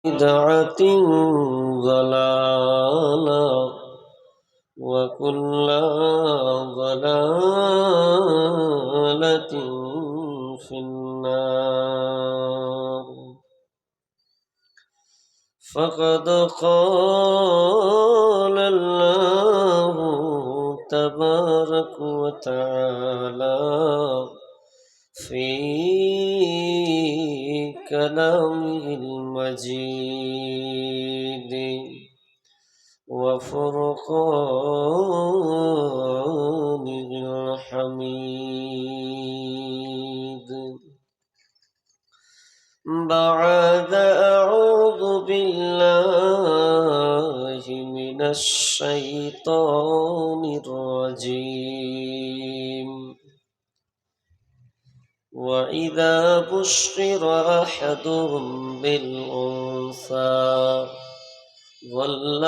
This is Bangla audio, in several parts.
بدعة ضلالة وكل ضلالة في النار. فقد قال الله تبارك وتعالى في كلامه المجيد وفرقانه الحميد. بعد أعوذ بالله من الشيطان الرجيم. وإذا بشر أحدهم بالأنثى ظل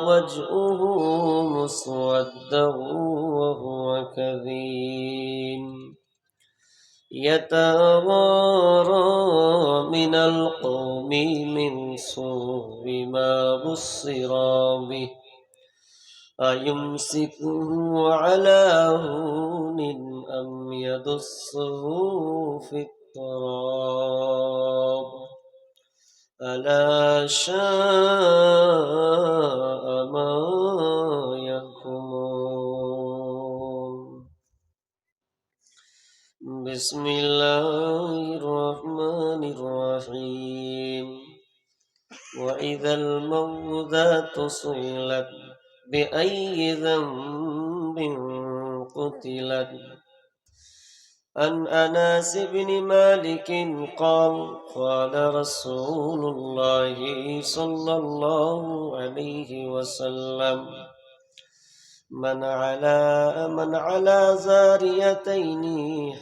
وجهه مسودا وهو كظيم يتوارى من القوم من سوء ما بصر به أيمسكه على هون أم يدسه في التراب ألا شاء ما يحكمون. بسم الله الرحمن الرحيم. وإذا الموءودة سئلت بأي ذنب قتلت. عن أنس بن مالك قال قال رسول الله صلى الله عليه وسلم من على زاريتين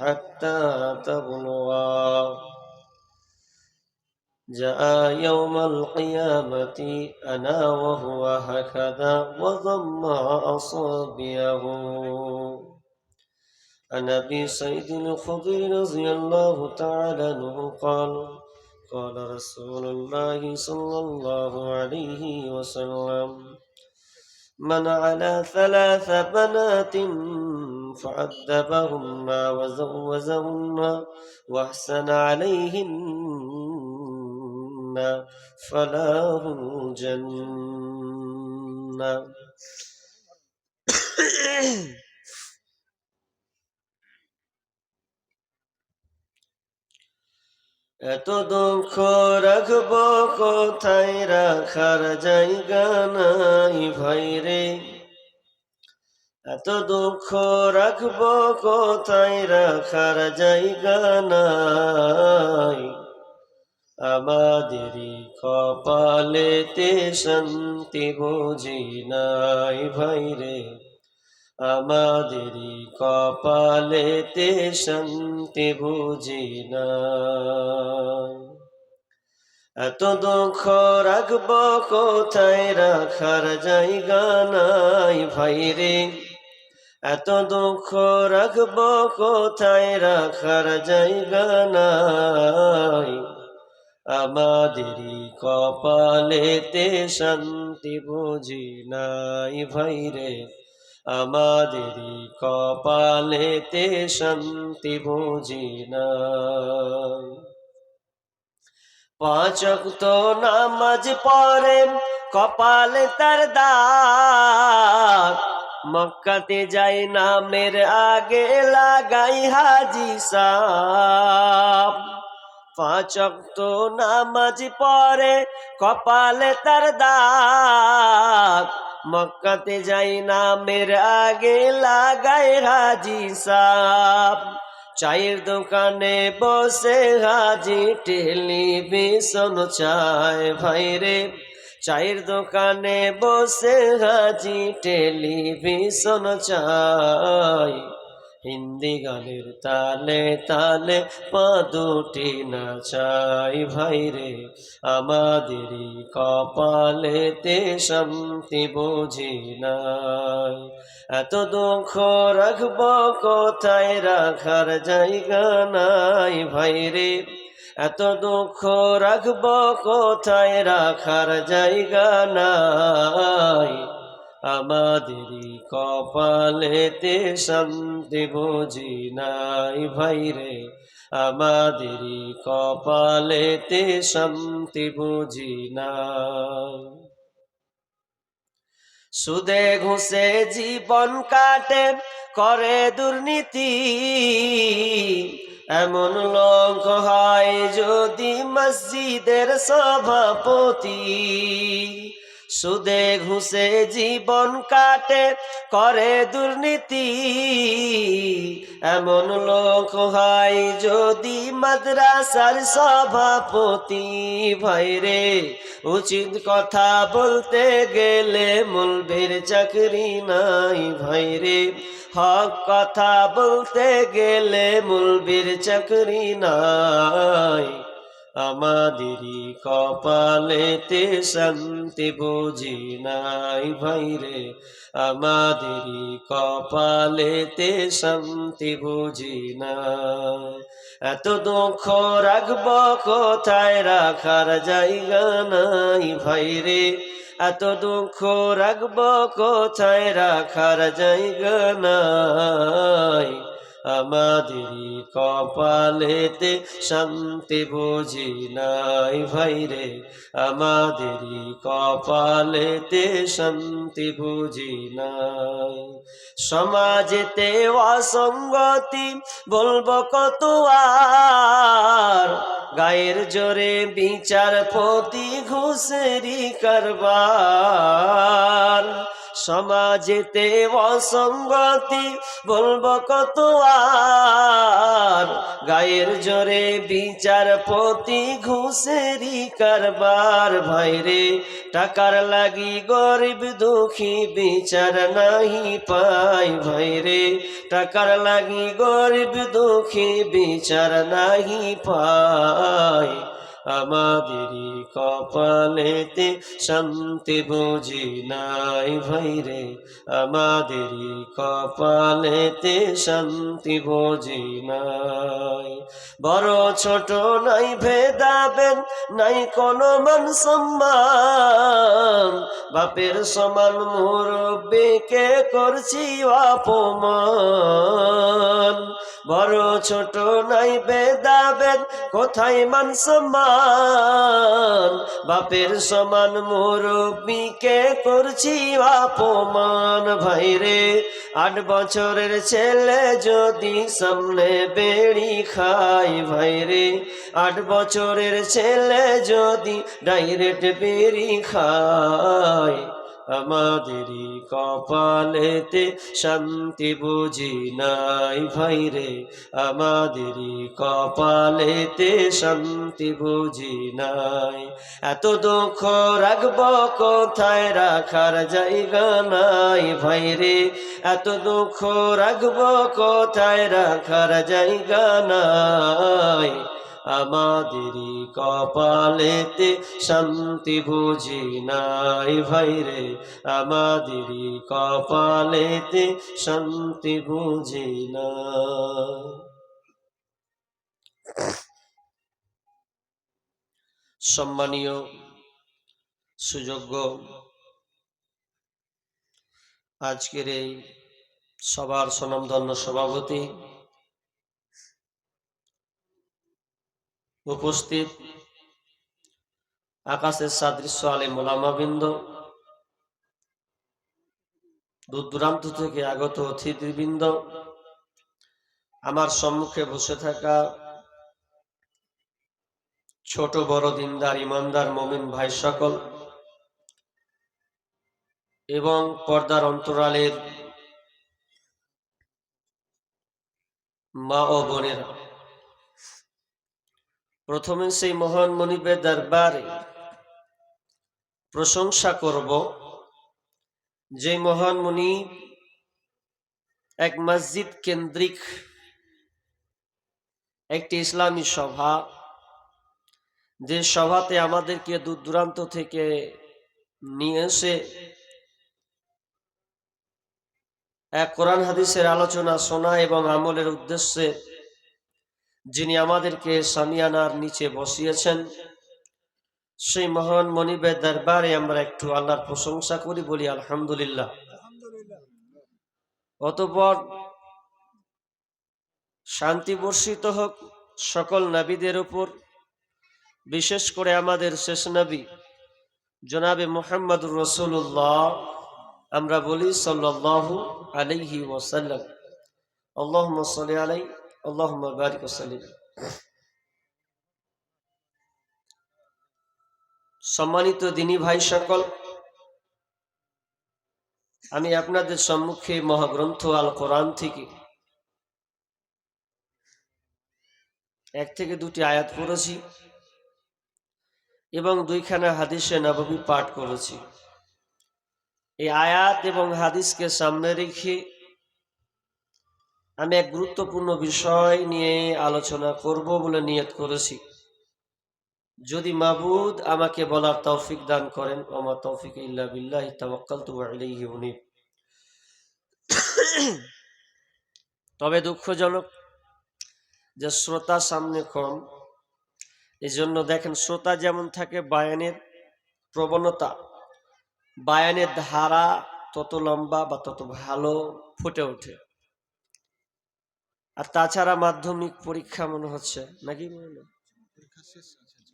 حتى تبلغا جاء يوم القيامة أنا وهو هكذا وضم أصابعه. عن أبي سعيد الخدري رضي الله تعالى عنه قال قال رسول الله صلى الله عليه وسلم من على 3 بنات فعذبهن وزوجهن وأحسن عليهن فله الجنة. এত দুঃখ রাখব কোথায়, রাখার জায়গা নাই ভাইরে। এত দুঃখ রাখব কোথায়, রাখার জায়গা নাই। আমাদেরই কপালেতে শান্তি বুঝি নাই ভাইরে। আমাদেরই কপালেতে শান্তি বুঝি নাই। এত দুঃখ রাখব কোথায়, রাখার জায়গা নাই ভাইরে। এত দুঃখ রাখব কোথায়, রাখার জায়গা নাই। আমাদেরই কপালেতে শান্তি বুঝি নাই ভাইরে। আমাদেরই কপালেতে শান্তি বুঝি নাই। 5 ওয়াক্ত নামাজ পড়ে কপালে তার দাগ, মক্কাতে যাই নামের আগে লাগাই হাজি সাব। 5 ওয়াক্ত নামাজ পড়ে কপালে তার দাগ, মক্কাতে যাই নামের আগে লাগাই হাজি সাব। চায়ের দোকানে বসে হাজি টেলিভিশন চায় ভাইরে। চায়ের দোকানে বসে হাজি টেলিভিশন চায়। হিন্দি গানের তালে তালে পা দুটি নাচাই ভাইরে। আমাদেরই কপালেতে শান্তি বুঝি নাই। এত দুঃখ রাখব কোথায়, রাখার জায়গা নাই ভাইরে। এত দুঃখ রাখব কোথায়, রাখার জায়গা নাই। আমাদেরই কপালেতে শান্তি বুঝি নাই ভাইরে, আমাদেরই কপালেতে শান্তি বুঝি নাই। সুদে ঘুষে জীবন কাটে করে দুর্নীতি, এমন লোক হয় যদি মসজিদের সভাপতি। সুদে ঘুষে জীবন কাটে করে দুর্নীতি, এমন লোক হয় যদি মাদ্রাসার সভাপতি। ভাইরে উচিত কথা বলতে গেলে মৌলবীর চাকরি নাই। ভাইরে হক কথা বলতে গেলে মৌলবীর চাকরি নাই। আমাদেরই কপালেতে শান্তি বুঝি নাই ভাইরে, আমাদেরই কপালেতে শান্তি বুঝি নাই। এত দুঃখ রাখব কোথায়, রাখার জায়গা নাই ভাইরে, এত দুঃখ রাখব কোথায়, রাখার জায়গা নাই। আমাদেরই কপালেতে শান্তি বুঝি নাই ভাইরে, আমাদেরই কপালেতে শান্তি বুঝি নাই। সমাজেতে অসঙ্গতি বলবো কত আর, গায়ের জোরে বিচারপতি ঘুষেরি কারবার। সমাজেতে অসঙ্গতি বলবো কত আর, গায়ের জোরে বিচারপতি ঘুষেরি কারবার। ভাইরে টাকার লাগি গরিব দুঃখী বিচার নাহি পাই। ভাইরে টাকার লাগি গরিব দুঃখী বিচার নাহি পাই। আমাদেরই কপালেতে শান্তি বুঝি নাই ভাইরে, আমাদেরই কপালেতে শান্তি বুঝি নাই। বড় ছোট নাই ভেদাভেদ, নাই কোনো মান সম্মান, বাপের সমান মুরব্বিকে করছি অপমান। বড় ছোট নাই ভেদাভেদ, কোথায় মান সম্মান, বাপের সমান মুরব্বিকে করছি অপমান। ভাইরে 8 বছরের ছেলে যদি সামনে বেড়ি খায়, ভাইরে 8 বছরের ছেলে যদি ডাইরেক্ট বেড়ি খায়। আমাদেরই কপালেতে শান্তি বুঝি নাই ভাইরে, আমাদেরই কপালেতে শান্তি বুঝি নাই। এত দুঃখ রাখব কোথায়, রাখার জায়গা নাই ভাইরে, এত দুঃখ রাখব কোথায়, রাখার জায়গা নাই। আমাদেরই কপালেতে শান্তি বুঝি নাই ভাইরে, আমাদেরই কপালেতে শান্তি বুঝি নাই। সম্মানীয় সুযোগ্য আজকের এই সবার স্বনামধন্য সভাপতি, উপস্থিত আকাশের সাদৃশ্য আলেম ওলামাবৃন্দ, দূর দূরান্ত থেকে আগত অতিথিবৃন্দ, আমার সম্মুখে বসে থাকা ছোট বড় দিনদার ইমানদার মুমিন ভাই সকল, এবং পর্দার অন্তরালের মা ও বোনেরা, প্রথমে সেই মহান মনিবের দরবারে প্রশংসা করব যে মহান মনিব এক মসজিদ কেন্দ্রিক একটি ইসলামী সভা, যে সভাতে আমাদেরকে দূর দূরান্ত থেকে নিয়ে এসে এক কোরআন হাদিসের আলোচনা শোনা এবং আমলের উদ্দেশ্যে যিনি আমাদেরকে সামিয়ানার নিচে বসিয়েছেন, সেই মহান মনিবের দরবারে আমরা একটু আল্লাহর প্রশংসা করি, বলি আলহামদুলিল্লাহ। অতঃপর শান্তি বর্ষিত হোক সকল নবীদের উপর, বিশেষ করে আমাদের শেষ নবী জনাবে মুহাম্মদুর রাসূলুল্লাহ, আমরা বলি সাল্লাল্লাহু আলাইহি ওয়াসাল্লাম। আল্লাহুম্মা সাল্লি আলাইহি আল্লাহুম্মা বারিক ওয়াসাল্লিম। সম্মানিত দিনী ভাই সকল, আমি আপনাদের সম্মুখে মহাগ্রন্থ আল কোরআন থেকে 1 থেকে 2টি আয়াত পড়েছি এবং 2খানা হাদিসে নববী পাঠ করেছি। এই আয়াত এবং হাদিসকে সামনে রেখে আমি এক গুরুত্বপূর্ণ বিষয় নিয়ে আলোচনা করব বলে নিয়ত করেছি। যদি মাবুদ আমাকে বলার তৌফিক দান করেন, ওমা তৌফিক ইল্লা বিল্লাহি তাওয়াক্কালতু ওয়া ইলাইহি উনীব। তবে দুঃখজনক যে শ্রোতা সামনে কম, এই জন্য দেখেন শ্রোতা যেমন থাকে, বায়ানের প্রবণতা, বায়ানের ধারা তত লম্বা বা তত ভালো ফুটে ওঠে। আর তাছাড়া মাধ্যমিক পরীক্ষা মনে হচ্ছে নাকি,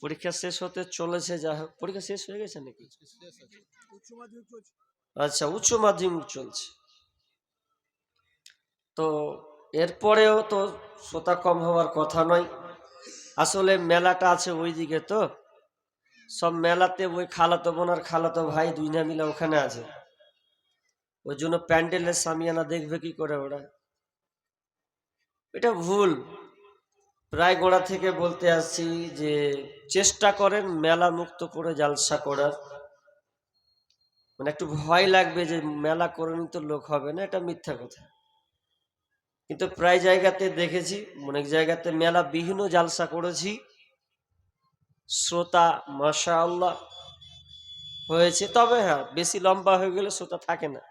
পরীক্ষা শেষ হতে চলেছে, যা হোক পরীক্ষা শেষ হয়ে গেছে নাকি? আচ্ছা, উচ্চ মাধ্যমিক চলছে। তো এরপরেও তো শ্রোতা কম হওয়ার কথা নয়। আসলে মেলাটা আছে ওইদিকে, তো সব মেলাতে ওই খালাতো বোন আর খালাতো ভাই 2 না মিলে ওখানে আছে। ওই জন্য প্যান্ডেলের সামিয়ানা দেখবে কি করে ওরা? এটা ভুল। প্রায় গোড়া থেকে বলতে আসছি যে চেষ্টা করেন মেলা মুক্ত করে জালসা করার। মানে একটু ভয় লাগবে যে মেলা করে তো লোক হবে না, এটা মিথ্যা কথা। কিন্তু প্রায় জায়গাতে দেখেছি, অনেক জায়গাতে মেলা বিহীন জালসা করেছি, শ্রোতা মাশাআল্লাহ হয়েছে। তবে হ্যাঁ, বেশি লম্বা হয়ে গেলে শ্রোতা থাকে না।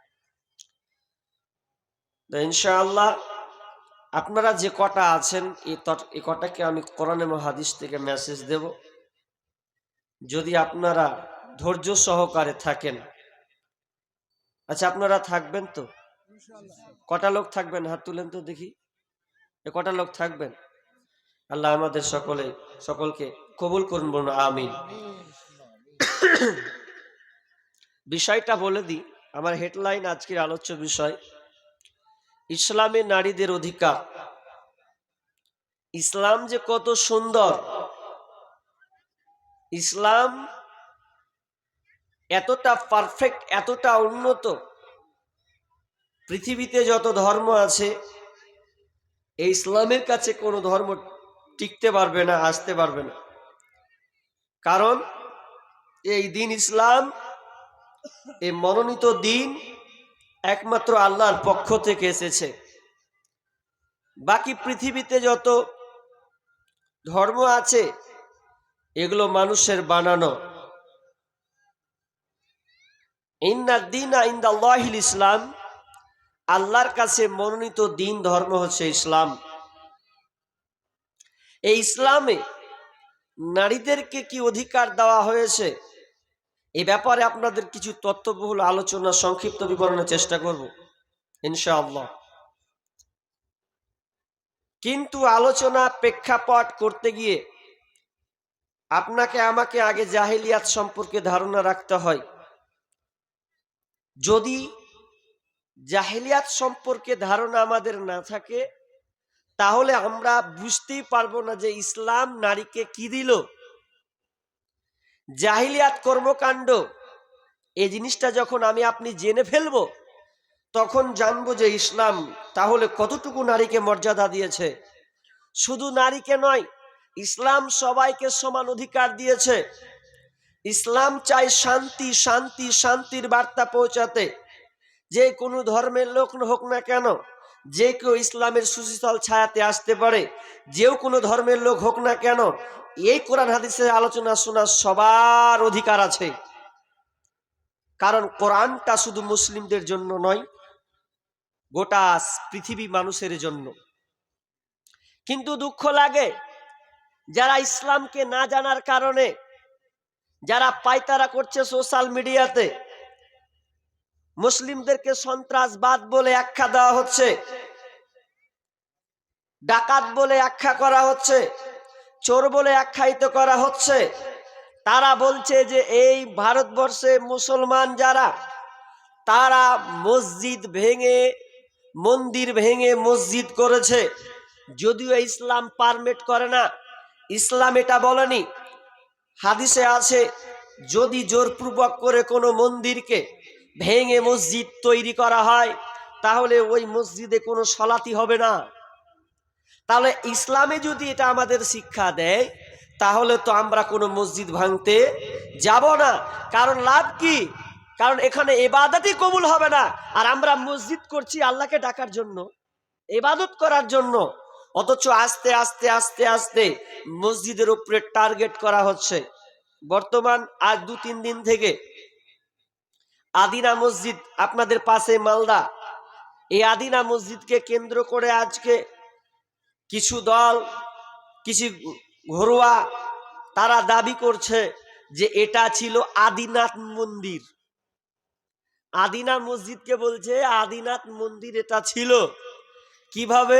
ইনশাআল্লাহ আপনারা যে কটা আছেন, এই কটাকে আমি কোরআন এবং হাদিস থেকে মেসেজ দেব। যদি আপনারা ধৈর্য সহকারে থাকেন, আচ্ছা আপনারা থাকবেন তো? কটা লোক থাকবেন? হাত তুলেন তো দেখি, কটা লোক থাকবেন? আল্লাহ আমাদের সকলকে কবুল করুন, বলুন আমিন। বিষয়টা বলে দিই, আমার হেডলাইন আজকের আলোচ্য বিষয় ইসলামে নারীদের অধিকার। ইসলাম যে কত সুন্দর, ইসলাম এতটা পারফেক্ট, এতটা উন্নত, পৃথিবীতে যত ধর্ম আছে এই ইসলামের কাছে কোনো ধর্ম টিকতে পারবে না, আসতে পারবে না। কারণ এই দিন ইসলাম, এই মনোনীত দিন একমাত্র আল্লাহর পক্ষ থেকে এসেছে। বাকি পৃথিবীতে যত ধর্ম আছে এগুলো মানুষের বানানো। ইন্নাদ-দীনা ইনদাল্লাহিল ইসলাম, আল্লাহর কাছে মনোনীত দিন ধর্ম হচ্ছে ইসলাম। এই ইসলামে নারীদেরকে কি অধিকার দেওয়া হয়েছে, এ ব্যাপারে আপনাদের কিছু তথ্যবহুল আলোচনা, সংক্ষিপ্ত বিবরণের চেষ্টা করব ইনশাআল্লাহ। কিন্তু আলোচনা প্রেক্ষাপট করতে গিয়ে আপনাকে আমাকে আগে জাহেলিয়াত সম্পর্কে ধারণা রাখতে হয়। যদি জাহেলিয়াত সম্পর্কে ধারণা আমাদের না থাকে, তাহলে আমরা বুঝতেই পারবো না যে ইসলাম নারীকে কি দিল। জাহিলিয়াত কর্মকাণ্ড, এই জিনিসটা যখন আমি আপনি জেনে ফেলবো, তখন জানবো যে ইসলাম তাহলে কতটুকু নারীকে মর্যাদা দিয়েছে। শুধু নারীকে নয়, ইসলাম সবাইকে সমান অধিকার দিয়েছে। ইসলাম চাই শান্তি, শান্তি, শান্তির বার্তা পৌঁছাতে। যে কোনো ধর্মের লোক হোক না কেন, যে কেউ ইসলামের সুশীতল ছায়াতে আসতে পারে। যেও কোনো ধর্মের লোক হোক না কেন, এই কোরআন হাদিসের আলোচনা শোনার সবার অধিকার আছে। কারণ কোরআনটা শুধু মুসলিমদের জন্য নয়, গোটা পৃথিবী মানুষের জন্য। কিন্তু দুঃখ লাগে যারা ইসলামকে না জানার কারণে যারা পায়তারা করছে সোশ্যাল মিডিয়াতে, মুসলিমদেরকে সন্ত্রাসবাদ বলে আখ্যা দেওয়া হচ্ছে, ডাকাত বলে আখ্যা করা হচ্ছে, চোর বলে আখ্যায়িত করা হচ্ছে। তারা বলছে যে এই ভারতবর্ষে মুসলমান যারা, তারা মসজিদ ভেঙে, মন্দির ভেঙে মসজিদ করেছে, যদিও ইসলাম পারমিট করে না। ইসলাম এটা বলেনি। হাদিসে আছে যদি জোরপূর্বক করে কোনো মন্দিরকে ভেঙে মসজিদ তৈরি করা হয় তাহলে ওই মসজিদে কোনো সলাতি হবে না। তাহলে ইসলামে যদি এটা আমাদের শিক্ষা দেয় তাহলে তো আমরা কোনো মসজিদ ভাঙতে যাব না। কারণ লাভ কি? কারণ এখানে ইবাদতই কবুল হবে না, আর আমরা মসজিদ করছি আল্লাহকে ডাকার জন্য, ইবাদত করার জন্য। অথচ আস্তে আস্তে আস্তে আস্তে মসজিদের উপরে টার্গেট করা হচ্ছে। বর্তমান আজ 2-3 দিন থেকে আদিনা মসজিদ আপনাদের পাশে মালদা, এই আদিনা মসজিদকে কেন্দ্র করে আজকে কিছু দল, কিছু ঘরোয়া, তারা দাবি করছে যে এটা ছিল আদিনাথ মন্দির। আদিনা মসজিদকে বলছে আদিনাথ মন্দির এটা ছিল। কিভাবে?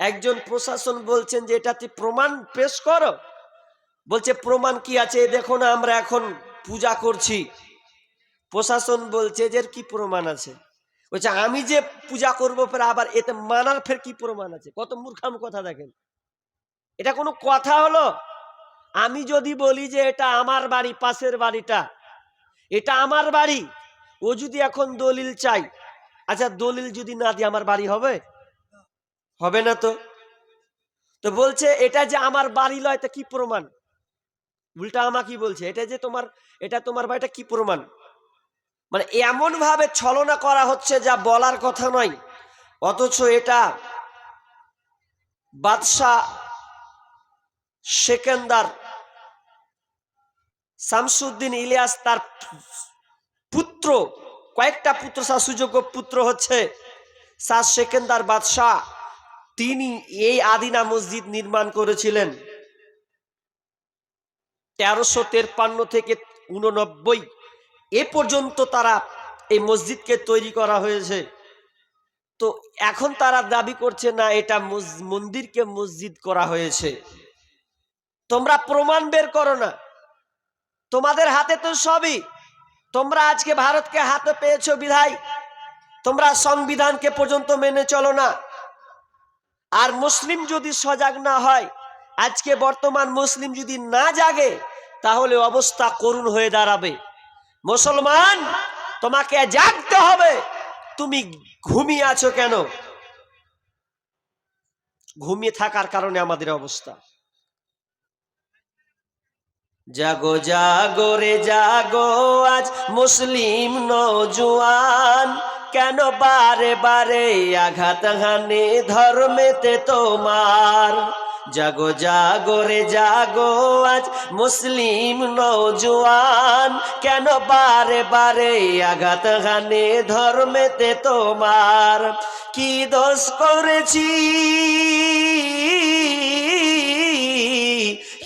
একজন প্রশাসন বলছেন যে এটাতে প্রমাণ পেশ করো। বলছে প্রমাণ কি আছে? দেখো না আমরা এখন পূজা করছি। প্রশাসন বলছে যে কি প্রমাণ আছে? বলছে আমি যে পূজা করবো ফের আবার এতে মানার ফের কি প্রমাণ আছে? কত মূর্খাম কথা! দেখেন, এটা কোনো কথা হলো? আমি যদি বলি যে এটা আমার বাড়ি, পাশের বাড়িটা এটা আমার বাড়ি, ও যদি এখন দলিল চাই, আচ্ছা দলিল যদি না দিয়ে আমার বাড়ি হবে? হবে না তো। তো বলছে এটা যে আমার বাড়ি লয়, এটা কি প্রমাণ? উল্টা আমাকে বলছে এটা যে তোমার, এটা তোমার বাড়িটা, কি প্রমাণ? মানে এমন ভাবে ছলনা করা হচ্ছে যা বলার কথা নয়। অথচ এটা বাদশাহ সেকেন্দার শামসুদ্দিন ইলিয়াস, তার পুত্র, কয়েকটা পুত্র, সুযোগ্য পুত্র হচ্ছে শাহ সেকেন্দার বাদশাহ, তিনি এই আদিনা মসজিদ নির্মাণ করেছিলেন 1353 থেকে 89 এ পর্যন্ত তারা এই মসজিদকে তৈরি করা হয়েছে। তো এখন তারা দাবি করছে না এটা মন্দিরকে মসজিদ করা হয়েছে। তোমরা প্রমাণ বের করো না, তোমাদের হাতে তো সবই। তোমরা আজকে ভারতকে হাতে পেয়েছো বিধায় তোমরা সংবিধানকে পর্যন্ত মেনে চলো না। আর মুসলিম যদি সজাগ না হয়, আজকে বর্তমান মুসলিম যদি না জাগে, তাহলে অবস্থা করুণ হয়ে দাঁড়াবে। মুসলমান, তোমাকে জাগতে হবে। তুমি ঘুমিয়ে আছো কেন? ঘুমিয়ে থাকার কারণে আমাদের অবস্থা। জাগো জাগো রে জাগো আজ মুসলিম নওজোয়ান, কেন বারে বারে আঘাত হানে ধর্মেতে তোমার। জাগো জাগো রে জাগো আজ মুসলিম নওজোয়ান, কেন বারে বারে আঘাত হানে ধর্মেতে তোমার। কি দোষ করেছি,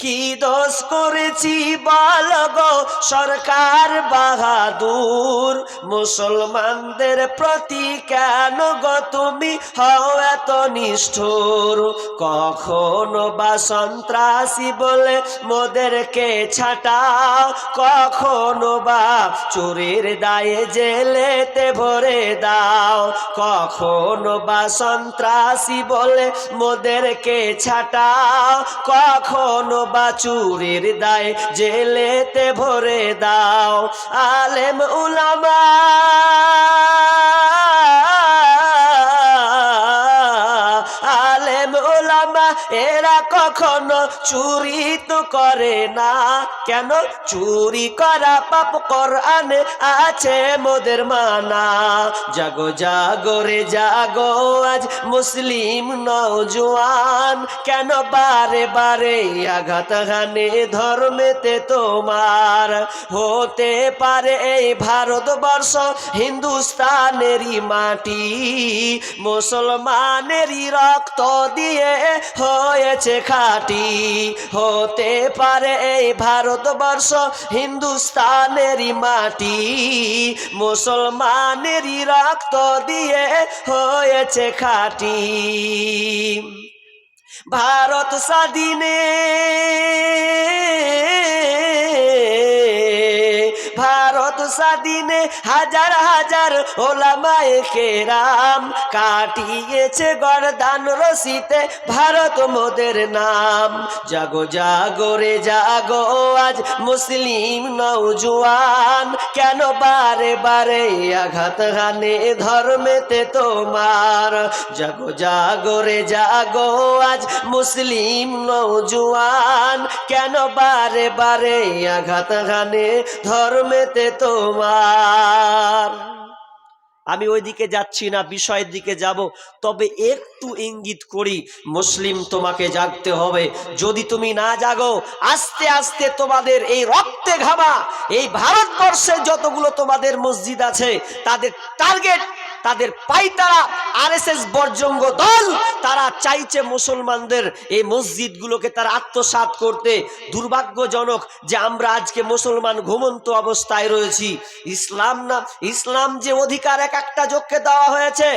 কি দোষ করেছি বল গো সরকার বাহাদুর, মুসলমানদের প্রতি কেন গো তুমি হও এত নিষ্ঠুর। কখনো বা সন্ত্রাসী বলে মোদেরকে ছাটাও, কখনো বা চোরের দায়ে জেলেতে ভরে দাও। কখনো বা সন্ত্রাসী বলে মোদেরকে ছাটাও, কখনো বা চোরের দায়ে জেলেতে ভরে দাও। আলেম উলামা, আলেম উলামা এরা কখনো চুরি তো করে না, কেন চুরি করা পাপ কোরআনে আছে মোদের মানা। জাগো জাগো রে জাগো আজ মুসলিম নওজোয়ান, কেন বারে বারে আঘাত হানে ধর্মেতে তোমার। হতে পারে এই ভারতবর্ষ হিন্দুস্তানেরই মাটি, মুসলমানেরই রক্ত দিয়ে হয়েছে খাঁটি। হতে পারে এই ভারতবর্ষ হিন্দুস্তানেরই মাটি, মুসলমানেরই রক্ত দিয়ে হয়েছে খাঁটি। ভারত স্বাধীনে ভারত স্বাধীনে হাজার হাজার ওলামায়ে কেরাম কাটিয়েছে গর্দান রশিতে ভারত মোদের নাম। জাগো জাগো রে জাগো আজ মুসলিম নওজোয়ান, কেন বারে বারে আঘাত হানে ধর্মেতে তোমার। জাগো জাগো রে জাগো আজ মুসলিম নওজোয়ান, কেন বারে বারে আঘাত হানে ধর্মেতে তোমার। আমি ওইদিকে যাচ্ছি না, বিষয়ের দিকে যাব, তবে একটু ইঙ্গিত করি, মুসলিম তোমাকে জাগতে হবে। যদি তুমি না জাগো, আস্তে আস্তে তোমাদের এই রক্তে ঘামা এই ভারতবর্ষে যতগুলো তোমাদের মসজিদ আছে, তাদের টার্গেট, তাদের পাইতারা আরএসএস বর্জঙ্গ দল, তারা চাইছে মুসলমানদের এই মসজিদগুলোকে তারা আত্মসাৎ করতে। দুর্ভাগ্যজনক যে আমরা আজকে মুসলমান ঘুমন্ত অবস্থায় রয়েছি। ইসলাম না, ইসলাম যে অধিকার এক একটা যোগকে দেওয়া হয়েছে,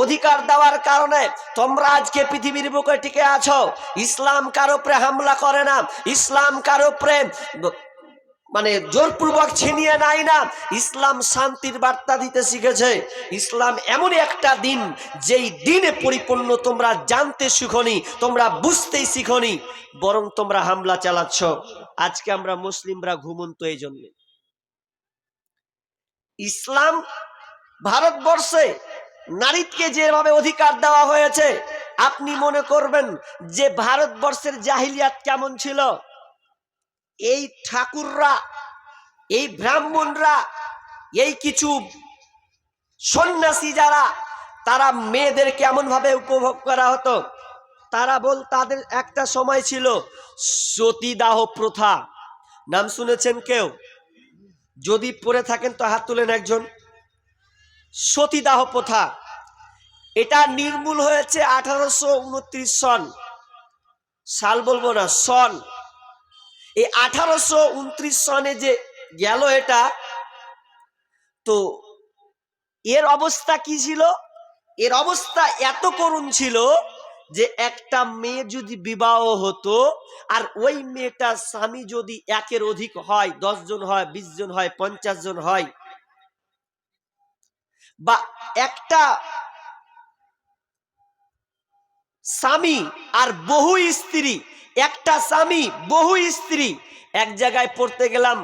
অধিকার দেওয়ার কারণে তোমরা আজকে পৃথিবীর বুকে টিকে আছো। ইসলাম কারো উপরে হামলা করে না, ইসলাম কারো উপরে মানে জোরপূর্বক ছিনিয়ে নাই না। ইসলাম শান্তির বার্তা দিতে শিখেছে। ইসলাম এমনই একটা দিন, যেই দিনে পরিপূর্ণ তোমরা জানতে শিখনি, তোমরা বুঝতেই শিখনি, বরং তোমরা হামলা চালাচ্ছ। আজকে আমরা মুসলিমরা ঘুমন্ত এই জন্য। ইসলাম ভারতবর্ষে নারীকে যেভাবে অধিকার দেওয়া হয়েছে, আপনি মনে করবেন যে ভারতবর্ষের জাহিলিয়াত কেমন ছিল। এই ঠাকুররা, এই ব্রাহ্মণরা, এই কিছু সন্ন্যাসী যারা, তারা মেয়েদের কেমন ভাবে উপভোগ করা হতো। তাদের একটা সময় ছিল সতীদাহ প্রথা। নাম শুনেছেন কেউ? যদি পড়ে থাকেন তো হাত তুলেন একজন। সতীদাহ প্রথা, এটা নির্মূল হয়েছে 1829 সন, সাল বলবো না, সন। এই 1829 সনে যে গেল এটা, তো এর অবস্থা কি ছিল? এর অবস্থা এত করুণ ছিল যে একটা মেয়ে যদি বিবাহ হতো, আর ওই মেয়েটা স্বামী যদি একের অধিক হয়, 10 জন হয়, 20 জন হয়, 50 জন হয়, বা একটা স্বামী আর বহু স্ত্রী, একটা স্বামী বহু স্ত্রী। এক জায়গায় পড়তে গেলাম,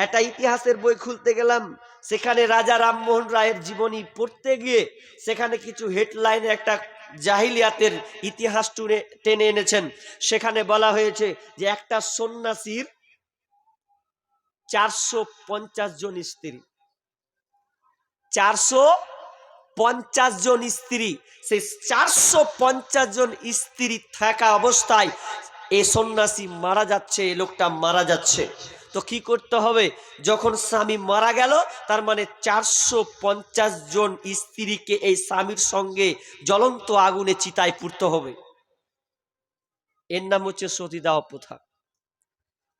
একটা ইতিহাসের বই খুলতে গেলাম, সেখানে রাজা রামমোহন রায়ের জীবনী পড়তে গিয়ে সেখানে কিছু হেডলাইনে একটা জাহিলিয়াতের ইতিহাস টেনে এনেছেন। সেখানে বলা হয়েছে যে একটা সন্ন্যাসীর 450 জন স্ত্রী, 450 জন স্ত্রী। সেই 450 জন স্ত্রী থাকা অবস্থায় এই সন্ন্যাসী মারা যাচ্ছে, এই লোকটা মারা যাচ্ছে। তো কি করতে হবে? যখন স্বামী মারা গেল, তার মানে 450 জন স্ত্রীকে এই স্বামীর সঙ্গে জ্বলন্ত আগুনে চিতায় পুড়তে হবে। এর নাম হচ্ছে সতীদাহ প্রথা।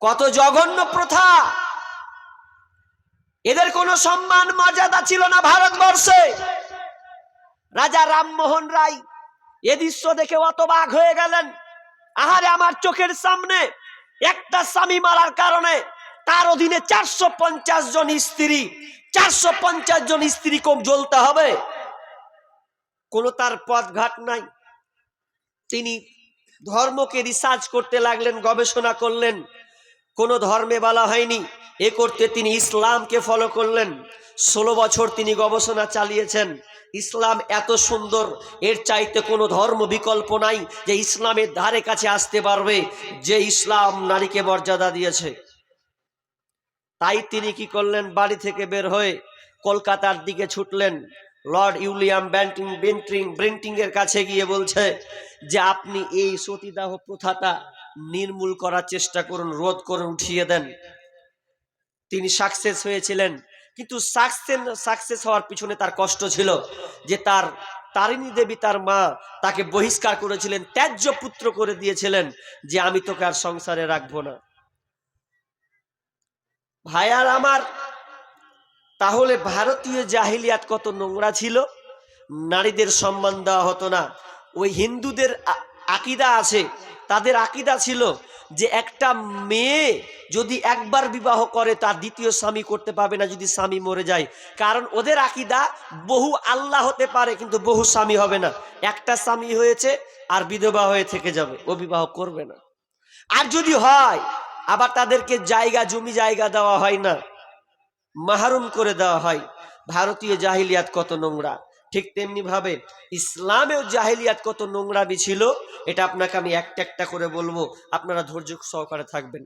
কত জঘন্য প্রথা! এদের কোনো সম্মান মর্যাদা ছিল না ভারতবর্ষে। রাজা রামমোহন রায় এ দৃশ্য দেখে অতবাক হয়ে গেলেন। আহারে, আমার চোখের সামনে একটা স্বামী মারার কারণে তার অধীনে 450 জন স্ত্রী, 450 জন স্ত্রী কম জ্বলতে হবে? কোনো তার পথঘাট নাই। তিনি ধর্মকে রিসার্চ করতে লাগলেন, গবেষণা করলেন। কোন ধর্মে বলা হয়নি এ করতে, তিনি ইসলামকে ফলো করলেন। 16 বছর তিনি গবেষণা চালিয়েছেন। ইসলাম এত সুন্দর, এর চাইতে কোনো ধর্ম বিকল্প নাই যে ইসলামের ধারে কাছে আসতে পারবে, যে ইসলাম নারীকে মর্যাদা দিয়েছে। তাই তিনি কি করলেন, বাড়ি থেকে বের হয়ে কলকাতার দিকে ছুটলেন। লর্ড উইলিয়াম বেন্টিং এর কাছে গিয়ে বলছে যে আপনি এই সতীদাহ প্রথাটা নির্মূল করার চেষ্টা করুন, রোধ করুন, উঠিয়ে দেন। তিনি সাকসেস হয়েছিলেন, কিন্তু সাকসেস হওয়ার পিছনে তার কষ্ট ছিল যে তারিণী দেবী, তার মা, তাকে বহিষ্কার করেছিলেন, ত্যায্য পুত্র করে দিয়েছিলেন, যে আমি তোকে আর সংসারে রাখবো না। ভাইয়ার আমার, তাহলে ভারতীয় জাহিলিয়াত কত নোংরা ছিল। নারীদের সম্মান দেওয়া হতো না। ওই হিন্দুদের আকীদা আছে, তাদের আকীদা ছিল যে একটা মেয়ে যদি একবার বিবাহ করে তার দ্বিতীয় স্বামী করতে পারবে না যদি স্বামী মরে যায়। কারণ ওদের আকীদা বহু আল্লাহ হতে পারে কিন্তু বহু স্বামী হবে না। একটা স্বামী হয়েছে আর বিধবা হয়ে থেকে যাবে, ও বিবাহ করবে না। আর যদি হয় আবার তাদেরকে জমি জায়গা দেওয়া হয় না, মাহরুম করে দেওয়া হয়। ভারতীয় জাহিলিয়াত কত নোংরা, ঠিক তেমনি ভাবে ইসলামেও জাহিলিয়াত কত নোংরামি ছিল। এটা আপনাকে আমি একটা একটা করে বলবো, আপনারা ধৈর্য সহকারে থাকবেন।